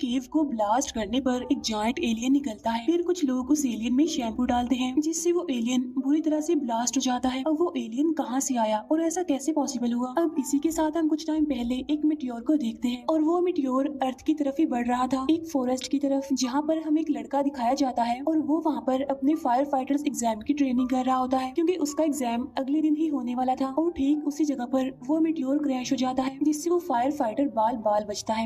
केव को ब्लास्ट करने पर एक जायंट एलियन निकलता है। फिर कुछ लोग उस एलियन में शैम्पू डालते हैं जिससे वो एलियन बुरी तरह से ब्लास्ट हो जाता है। अब वो एलियन कहाँ से आया और ऐसा कैसे पॉसिबल हुआ। अब इसी के साथ हम कुछ टाइम पहले एक मिटियोर को देखते हैं और वो मिटियोर अर्थ की तरफ ही बढ़ रहा था, एक फॉरेस्ट की तरफ, जहाँ पर हमें एक लड़का दिखाया जाता है और वो वहाँ पर अपने फायर फाइटर्स एग्जाम की ट्रेनिंग कर रहा होता है क्योंकि उसका एग्जाम अगले दिन ही होने वाला था। और ठीक उसी जगह पर वो मिटियोर क्रैश हो जाता है जिससे वो फायर फाइटर बाल बाल बचता है।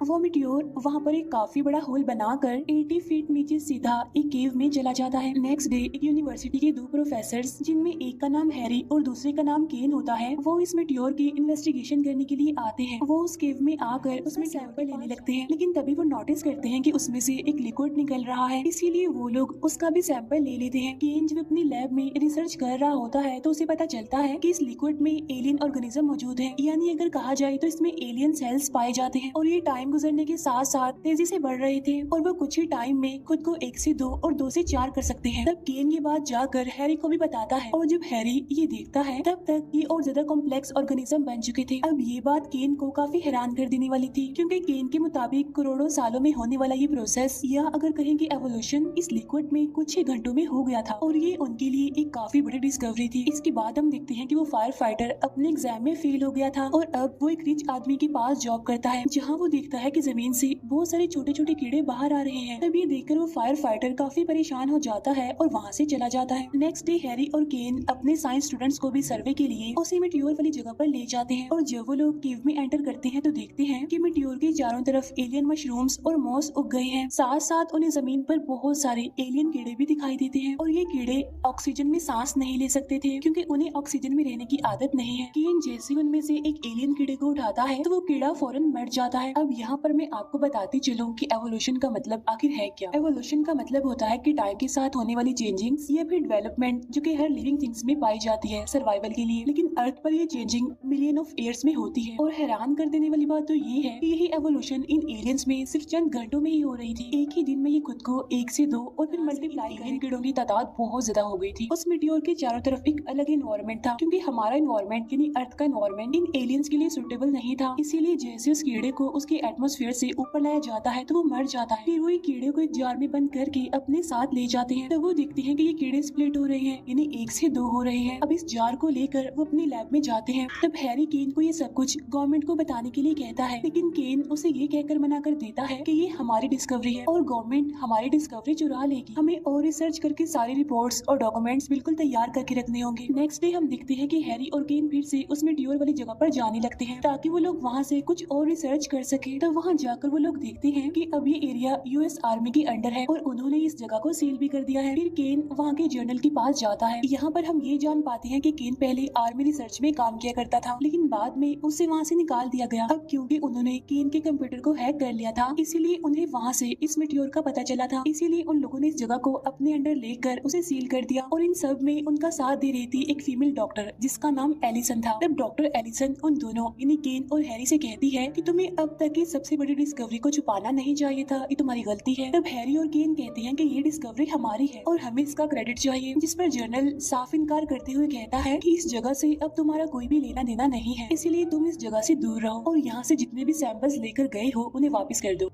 वो मिटियोर वहाँ पर एक काफी बड़ा होल बनाकर 80 फीट नीचे सीधा एक केव में चला जाता है। नेक्स्ट डे एक यूनिवर्सिटी के दो प्रोफेसर जिनमें एक का नाम हैरी और दूसरे का नाम केन होता है, वो इस मिटियोर की इन्वेस्टिगेशन करने के लिए आते हैं। वो उस केव में आकर उसमें सैंपल लेने लगते हैं, लेकिन तभी वो नोटिस करते हैं कि उसमें से एक लिक्विड निकल रहा है, इसीलिए वो लोग उसका भी सैंपल ले लेते हैं। केन जब अपनी लैब में रिसर्च कर रहा होता है तो उसे पता चलता है कि इस लिक्विड में एलियन ऑर्गेनिज्म मौजूद है, यानी अगर कहा जाए तो इसमें एलियन सेल्स पाए जाते हैं। और ये टाइम गुजरने के साथ साथ तेजी से बढ़ रहे थे और वो कुछ ही टाइम में खुद को 1 से 2 और 2 से 4 कर सकते हैं। तब केन ये बात जाकर हैरी को भी बताता है और जब हैरी ये देखता है तब तक ये और ज्यादा कॉम्प्लेक्स ऑर्गेनिज्म बन चुके थे। अब ये बात केन को काफी हैरान कर देने वाली थी क्योंकि केन के मुताबिक करोड़ों सालों में होने वाला ये प्रोसेस या अगर कहें कि एवोल्यूशन इस लिक्विड में कुछ ही घंटों में हो गया था और ये उनके लिए एक काफी बड़ी डिस्कवरी थी। इसके बाद हम देखते हैं कि वो फायर फाइटर अपने एग्जाम में फेल हो गया था और अब वो एक रिच आदमी के पास जॉब करता है जहाँ वो देखता है कि जमीन से बहुत सारे छोटे छोटे कीड़े बाहर आ रहे हैं। तब ये देखकर वो फायर फाइटर काफी परेशान हो जाता है और वहाँ से चला जाता है। नेक्स्ट डे हैरी और केन अपने साइंस स्टूडेंट्स को भी सर्वे के लिए उसी मिटियोर वाली जगह पर ले जाते हैं और जब वो लोग केव में एंटर करते हैं तो देखते हैं कि मिटियोर के चारों तरफ एलियन मशरूम्स और मॉस उग गए हैं। साथ साथ उन्हें जमीन पर बहुत सारे एलियन कीड़े भी दिखाई देते हैं और ये कीड़े ऑक्सीजन में सांस नहीं ले सकते थे क्योंकि उन्हें ऑक्सीजन में रहने की आदत नहीं है। केन जैसे उनमें से एक एलियन कीड़े को उठाता है तो वो कीड़ा फौरन मर जाता है। अब यहाँ पर मैं आपको बताती चलूं कि एवोल्यूशन का मतलब आखिर है क्या। एवोल्यूशन का मतलब होता है कि टाइम के साथ होने वाली चेंजिंग्स या फिर डेवलपमेंट जो कि हर लिविंग थिंग्स में पाई जाती है सर्वाइवल के लिए, लेकिन अर्थ पर ये चेंजिंग मिलियन ऑफ ईयर्स में होती है। और हैरान कर देने वाली बात तो ये है कि यही एवोल्यूशन इन एलियंस में सिर्फ चंद घंटों में ही हो रही थी। एक ही दिन में ये खुद को 1 से 2 और फिर मल्टीप्लाई एलियन कीड़ों की तादाद बहुत ज्यादा हो गई थी। उस मिटियोर के चारों तरफ एक अलग इन्वायरमेंट था क्योंकि हमारा इन्वायरमेंट यानी अर्थ का इन्वायरमेंट इन एलियंस के लिए सुटेबल नहीं था, इसीलिए जैसे उस कीड़े को उसके एटमॉस्फेयर से ऊपर लाया जाता है तो वो मर जाता है। फिर वो कीड़े को एक जार में बंद करके अपने साथ ले जाते हैं। तब वो देखते हैं कि ये कीड़े स्प्लिट हो रहे हैं, यानी 1 से 2 हो रहे हैं। अब इस जार को लेकर वो अपनी लैब में जाते हैं। तब हैरी केन को ये सब कुछ गवर्नमेंट को बताने के लिए कहता है, लेकिन केन उसे ये कहकर मना कर देता है कि ये हमारी डिस्कवरी है और गवर्नमेंट हमारी डिस्कवरी चुरा लेगी। हमें और रिसर्च करके सारी रिपोर्ट्स और डॉक्यूमेंट्स बिल्कुल तैयार करके रखने होंगे। नेक्स्ट डे हम देखते हैं कि हैरी और केन फिर से उस मिटियोर वाली जगह पर जाने लगते हैं ताकि वो लोग वहाँ से कुछ और रिसर्च कर सके। तब वहाँ जाकर वो लोग देखते हैं कि अब ये एरिया यूएस आर्मी के अंडर है और उन्होंने इस जगह को सील भी कर दिया है। फिर केन वहाँ के जर्नल के पास जाता है। यहाँ पर हम ये जान पाते हैं कि केन पहले आर्मी रिसर्च में काम किया करता था, लेकिन बाद में उसे वहाँ से निकाल दिया गया। अब क्योंकि उन्होंने केन के कंप्यूटर को हैक कर लिया था, इसीलिए उन्हें वहाँ से इस मिटियोर का पता चला था, इसीलिए उन लोगों ने इस जगह को अपने अंडर लेकर उसे सील कर दिया। और इन सब में उनका साथ दे रही थी एक फीमेल डॉक्टर जिसका नाम एलिसन था। तब डॉक्टर एलिसन उन दोनों यानी केन और हैरी से कहती है कि तुम्हें अब तक की सबसे बड़ी डिस्कवरी को छुपाना नहीं चाहिए था, ये तुम्हारी गलती है। तब हैरी और केन कहते हैं कि ये डिस्कवरी हमारी है और हमें इसका क्रेडिट चाहिए, जिस पर जर्नल साफ इनकार करते हुए कहता है कि इस जगह से अब तुम्हारा कोई भी लेना देना नहीं है, इसीलिए तुम इस जगह से दूर रहो और यहाँ से जितने भी सैंपल्स लेकर गए हो उन्हें वापस कर दो।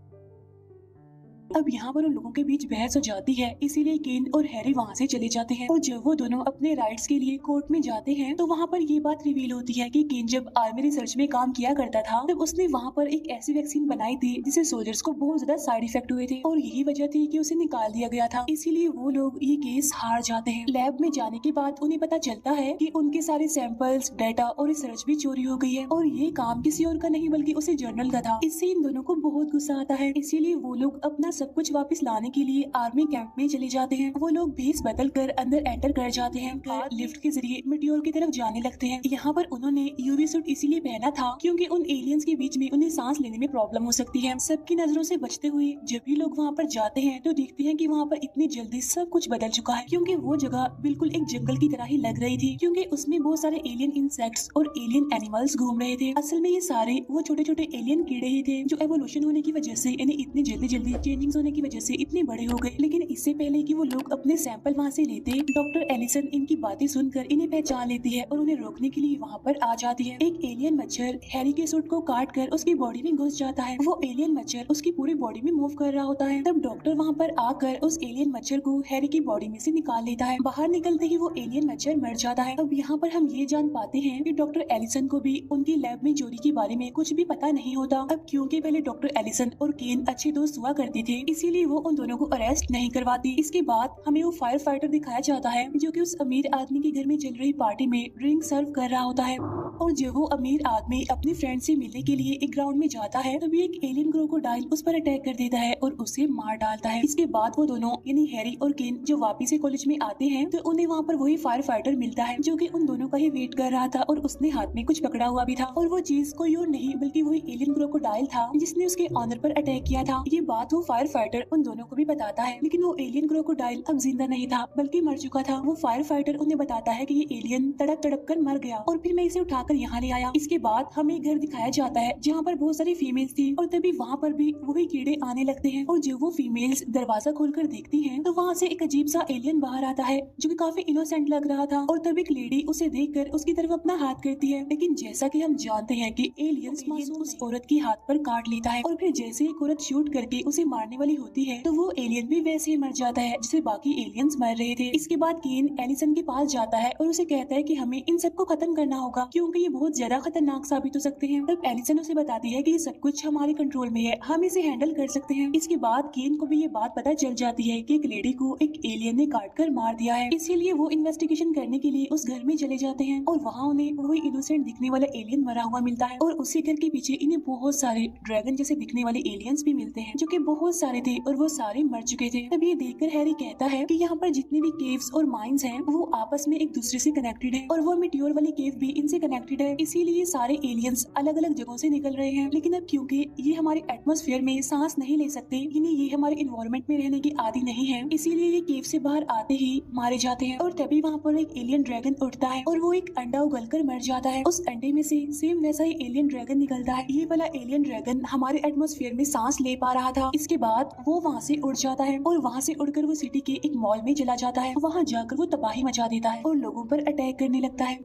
अब यहाँ पर उन लोगों के बीच बहस हो जाती है, इसीलिए केन और हैरी वहाँ से चले जाते हैं और जब वो दोनों अपने राइट्स के लिए कोर्ट में जाते हैं तो वहाँ पर ये बात रिवील होती है कि केन जब आर्मी रिसर्च में काम किया करता था तब उसने वहाँ पर एक ऐसी वैक्सीन बनाई थी जिससे सोल्जर्स को बहुत ज्यादा साइड इफेक्ट हुए थे और यही वजह थी कि उसे निकाल दिया गया था, इसीलिए वो लोग ये केस हार जाते हैं। लैब में जाने के बाद उन्हें पता चलता है कि उनके सारे सैंपल्स, डाटा और रिसर्च भी चोरी हो गई है और ये काम किसी और का नहीं बल्कि उसे जर्नल का था। इससे इन दोनों को बहुत गुस्सा आता है, इसीलिए वो लोग अपना सब कुछ वापस लाने के लिए आर्मी कैंप में चले जाते हैं। वो लोग भेस बदल कर अंदर एंटर कर जाते हैं और लिफ्ट के जरिए मिटियोर की तरफ जाने लगते हैं। यहाँ पर उन्होंने यूवी सूट इसीलिए पहना था क्योंकि उन एलियंस के बीच में उन्हें सांस लेने में प्रॉब्लम हो सकती है। सबकी नजरों से बचते हुए जब भी लोग वहाँ पर जाते हैं तो देखते हैं कि वहाँ पर इतनी जल्दी सब कुछ बदल चुका है क्योंकि वो जगह बिल्कुल एक जंगल की तरह ही लग रही थी क्योंकि उसमें बहुत सारे एलियन इंसेक्ट्स और एलियन एनिमल्स घूम रहे थे। असल में ये सारे वो छोटे छोटे एलियन कीड़े ही थे जो एवोल्यूशन होने की वजह से इन्हें इतनी जल्दी जल्दी चेंज सराउंडिंग्स होने की वजह से इतने बड़े हो गए। लेकिन इससे पहले कि वो लोग अपने सैंपल वहाँ से लेते, डॉक्टर एलिसन इनकी बातें सुनकर इन्हें पहचान लेती है और उन्हें रोकने के लिए वहाँ पर आ जाती है। एक एलियन मच्छर हैरी के सूट को काट कर उसकी बॉडी में घुस जाता है। वो एलियन मच्छर उसकी पूरी बॉडी में मूव कर रहा होता है। तब डॉक्टर वहाँ पर आकर उस एलियन मच्छर को हैरी की बॉडी में से निकाल लेता है। बाहर निकलते ही वो एलियन मच्छर मर जाता है। अब यहाँ पर हम ये जान पाते हैं कि डॉक्टर एलिसन को भी उनकी लैब में चोरी के बारे में कुछ भी पता नहीं होता। अब क्योंकि पहले डॉक्टर एलिसन और केन अच्छे दोस्त हुआ करते थे, इसीलिए वो उन दोनों को अरेस्ट नहीं करवाती। इसके बाद हमें वो फायर फाइटर दिखाया जाता है जो कि उस अमीर आदमी के घर में चल रही पार्टी में ड्रिंक सर्व कर रहा होता है। और जब वो अमीर आदमी अपने फ्रेंड से मिलने के लिए एक ग्राउंड में जाता है, तभी एक एलियन क्रोकोडाइल उस पर अटैक कर देता है और उसे मार डालता है। इसके बाद वो दोनों यानी हैरी और केन जो वापस से कॉलेज में आते हैं, तो उन्हें वहाँ पर वही फायर फाइटर मिलता है जो कि उन दोनों का ही वेट कर रहा था और उसने हाथ में कुछ पकड़ा हुआ भी था। और वो चीज कोई और नहीं बल्कि वही एलियन क्रोकोडाइल था जिसने उसके ऑनर पर अटैक किया था। ये बात वो फायर फाइटर उन दोनों को भी बताता है, लेकिन वो एलियन क्रोकोडाइल अब जिंदा नहीं था बल्कि मर चुका था। वो फायर फाइटर उन्हें बताता है कि ये एलियन तड़प तड़प कर मर गया और फिर मैं इसे उठाकर यहाँ ले आया। इसके बाद हमें घर दिखाया जाता है जहाँ पर बहुत सारी फीमेल्स थी और तभी वहाँ पर भी वही कीड़े आने लगते हैं। और जब वो फीमेल्स दरवाजा खोलकर देखती हैं, तो वहाँ से एक अजीब सा एलियन बाहर आता है जो कि काफी इनोसेंट लग रहा था। और तभी एक लेडी उसे देखकर उसकी तरफ अपना हाथ करती है, लेकिन जैसा कि हम जानते हैं कि एलियंस मासूम उस औरत की हाथ पर काट लेता है और फिर जैसे एक औरत शूट करके उसे मारने वाली होती है, तो वो एलियन भी वैसे ही मर जाता है जैसे बाकी एलियंस मर रहे थे। इसके बाद केन एलिसन के पास जाता है और उसे कहता है कि हमें इन सबको खत्म करना होगा क्योंकि ये बहुत ज्यादा खतरनाक साबित हो सकते हैं। तब एलिसन उसे बताती है कि ये सब कुछ हमारे कंट्रोल में है, हम इसे हैंडल कर सकते हैं। इसके बाद केन को भी ये बात पता चल जाती है कि एक लेडी को एक एलियन ने काट कर मार दिया है, इसीलिए वो इन्वेस्टिगेशन करने के लिए उस घर में चले जाते हैं और वहाँ उन्हें वही इनोसेंट दिखने वाला एलियन मरा हुआ मिलता है। और उसी घर के पीछे इन्हें बहुत सारे ड्रैगन जैसे दिखने वाले एलियंस भी मिलते हैं जो कि बहुत सारे थे और वो सारे मर चुके थे। तब ये देखकर हैरी कहता है कि यहाँ पर जितने भी केव्स और माइंस हैं वो आपस में एक दूसरे से कनेक्टेड है और वो मिट्योर वाली केव भी इनसे कनेक्टेड है, इसीलिए सारे एलियंस अलग अलग जगहों से निकल रहे हैं। लेकिन अब क्योंकि ये हमारे एटमॉस्फेयर में सांस नहीं ले सकते, यानी ये हमारे इन्वायरमेंट में रहने की आदि नहीं है, इसीलिए ये केव से बाहर आते ही मारे जाते हैं। और तभी वहाँ पर एक एलियन ड्रैगन उठता है और वो एक अंडा उगलकर मर जाता है। उस अंडे में से सेम वैसा ही एलियन ड्रैगन निकलता है। ये वाला एलियन ड्रैगन हमारे एटमॉस्फेयर में सांस ले पा रहा था। इसके बाद वो वहाँ से उड़ जाता है और वहाँ से उड़कर वो सिटी के एक मॉल में चला जाता है। वहाँ जाकर वो तबाही मचा देता है और लोगों पर अटैक करने लगता है।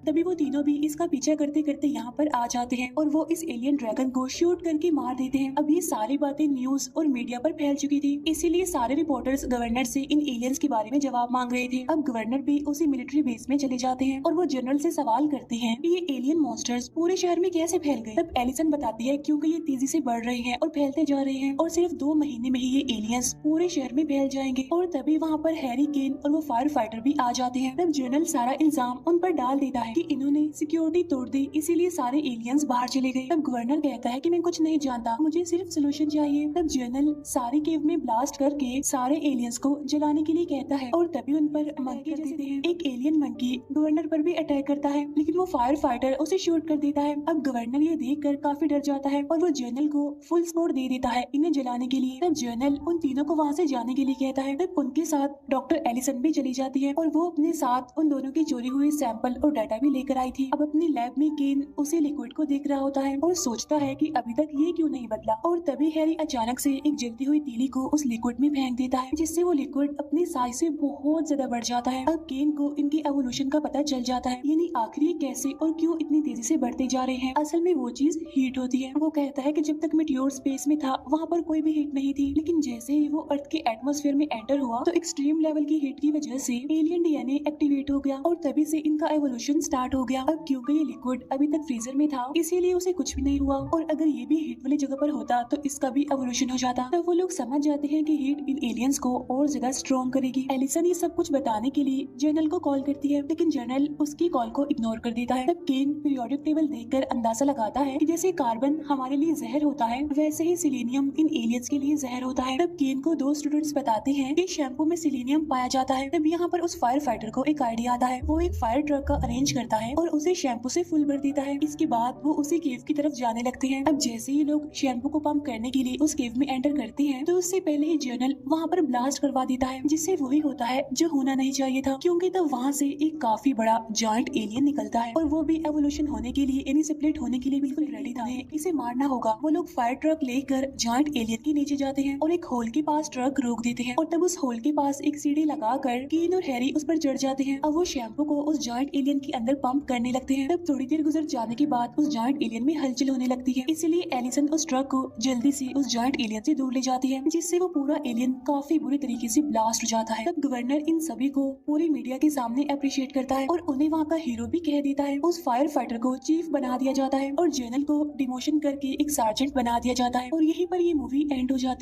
तभी वो तीनों भी इसका पीछा करते करते यहाँ पर आ जाते हैं और वो इस एलियन ड्रैगन को शूट करके मार देते हैं। अब ये सारी बातें न्यूज और मीडिया पर फैल चुकी थी, इसीलिए सारे रिपोर्टर्स गवर्नर से इन एलियंस के बारे में जवाब मांग रहे थे। अब गवर्नर भी उसी मिलिट्री बेस में चले जाते हैं और वो जनरल से सवाल करते हैं कि ये एलियन मॉन्स्टर्स पूरे शहर में कैसे फैल गए। तब एलिसन बताती है क्योंकि ये तेजी से बढ़ रहे हैं और फैलते जा रहे हैं और सिर्फ 2 महीने में ही ये एलियंस पूरे शहर में फैल जाएंगे। और तभी वहाँ पर हैरी, केन और वो फायर फाइटर भी आ जाते हैं। तब जनरल सारा इल्जाम उन पर डाल देता है कि इन्होंने सिक्योरिटी तोड़ दी, इसीलिए सारे एलियंस बाहर चले गए। तब गवर्नर कहता है कि मैं कुछ नहीं जानता, मुझे सिर्फ सोल्यूशन चाहिए। तब जनरल सारी केव में ब्लास्ट करके सारे एलियंस को जलाने के लिए कहता है और तभी उन पर मंकी कर देते हैं। एक एलियन मंकी गवर्नर पर भी अटैक करता है, लेकिन वो फायर फाइटर उसे शूट कर देता है। अब गवर्नर ये देखकर काफी डर जाता है और वो जनरल को फुल सपोर्ट दे देता है इन्हें जलाने के लिए। तब जनरल उन तीनों को वहाँ से जाने के लिए कहता है। तब उनके साथ डॉक्टर एलिसन भी चली जाती है और वो अपने साथ उन दोनों की चोरी हुई सैंपल और डाटा भी लेकर आई थी। अब अपनी लैब में केन उसी लिक्विड को देख रहा होता है और सोचता है कि अभी तक ये क्यों नहीं बदला। और तभी हैरी अचानक से एक जलती हुई तीली को उस लिक्विड में फेंक देता है, जिससे वो लिक्विड अपनी साइज से बहुत ज्यादा बढ़ जाता है। अब केन को इनकी एवोल्यूशन का पता चल जाता है, यानी आखिर ये कैसे और क्यों इतनी तेजी से बढ़ते जा रहे हैं। असल में वो चीज हीट होती है। वो कहता है कि जब तक मेटियोर स्पेस में था वहाँ पर कोई भी हीट नहीं थी, लेकिन जैसे ही वो अर्थ के एटमॉस्फेयर में एंटर हुआ तो एक्सट्रीम लेवल की हीट की वजह से एलियन डीएनए एक्टिवेट हो गया और तभी से इनका एवोल्यूशन स्टार्ट हो गया। अब क्योंकि ये लिक्विड अभी तक फ्रीजर में था, इसीलिए उसे कुछ भी नहीं हुआ और अगर ये भी हीट वाली जगह पर होता तो इसका भी एवोल्यूशन हो जाता। तो वो लोग समझ जाते हैं कि हीट इन एलियंस को और ज्यादा स्ट्रॉन्ग करेगी। एलिसन ये सब कुछ बताने के लिए जनरल को कॉल करती है, लेकिन जनरल उसकी कॉल को इग्नोर कर देता है। तब केन पीरियोडिक टेबल देखकर अंदाजा लगाता है कि जैसे कार्बन हमारे लिए जहर होता है, वैसे ही सिलीनियम इन एलियंस के लिए जहर होता है। तब केन को 2 स्टूडेंट्स बताते हैं कि शैम्पू में सिलीनियम पाया जाता है। तब यहाँ पर उस फायर फाइटर को एक आइडिया आता है। वो एक फायर ट्रक का अरेंज करता है और उसे शैम्पू से फुल भर देता है। इसके बाद वो उसी केव की तरफ जाने लगते हैं। अब जैसे ही लोग शैम्पू को पंप करने के लिए उस केव में एंटर करते हैं तो उससे पहले ही जर्नल वहाँ पर ब्लास्ट करवा देता है, जिससे वही होता है जो होना नहीं चाहिए था, क्योंकि तब वहाँ से एक काफी बड़ा जॉइंट एलियन निकलता है और वो भी एवोल्यूशन होने के लिए यानी सेपरेट होने के लिए बिल्कुल रेडी था। इसे मारना होगा। वो लोग फायर ट्रक लेकर जॉइंट एलियन के नीचे जाते हैं और एक होल के पास ट्रक रोक देते हैं और तब उस होल के पास एक सीढ़ी लगाकर कीन और हैरी उस पर चढ़ जाते हैं। अब वो शैम्पू को उस जॉइंट एलियन के अंदर पंप करने लगते हैं। तब थोड़ी देर गुजर जाने के बाद उस जॉइंट एलियन में हलचल होने लगती है, इसीलिए एलिसन उस ट्रक को जल्दी से उस जॉइंट एलियन से दूर ले जाती है, जिससे वो पूरा एलियन काफी बुरी तरीके से ब्लास्ट हो जाता है। तब गवर्नर इन सभी को पूरी मीडिया के सामने अप्रिशिएट करता है और उन्हें वहाँ का हीरो भी कह देता है। उस फायर फाइटर को चीफ बना दिया जाता है और जनरल को डिमोशन करके एक सार्जेंट बना दिया जाता है और यहीं पर ये मूवी एंड हो जाती है।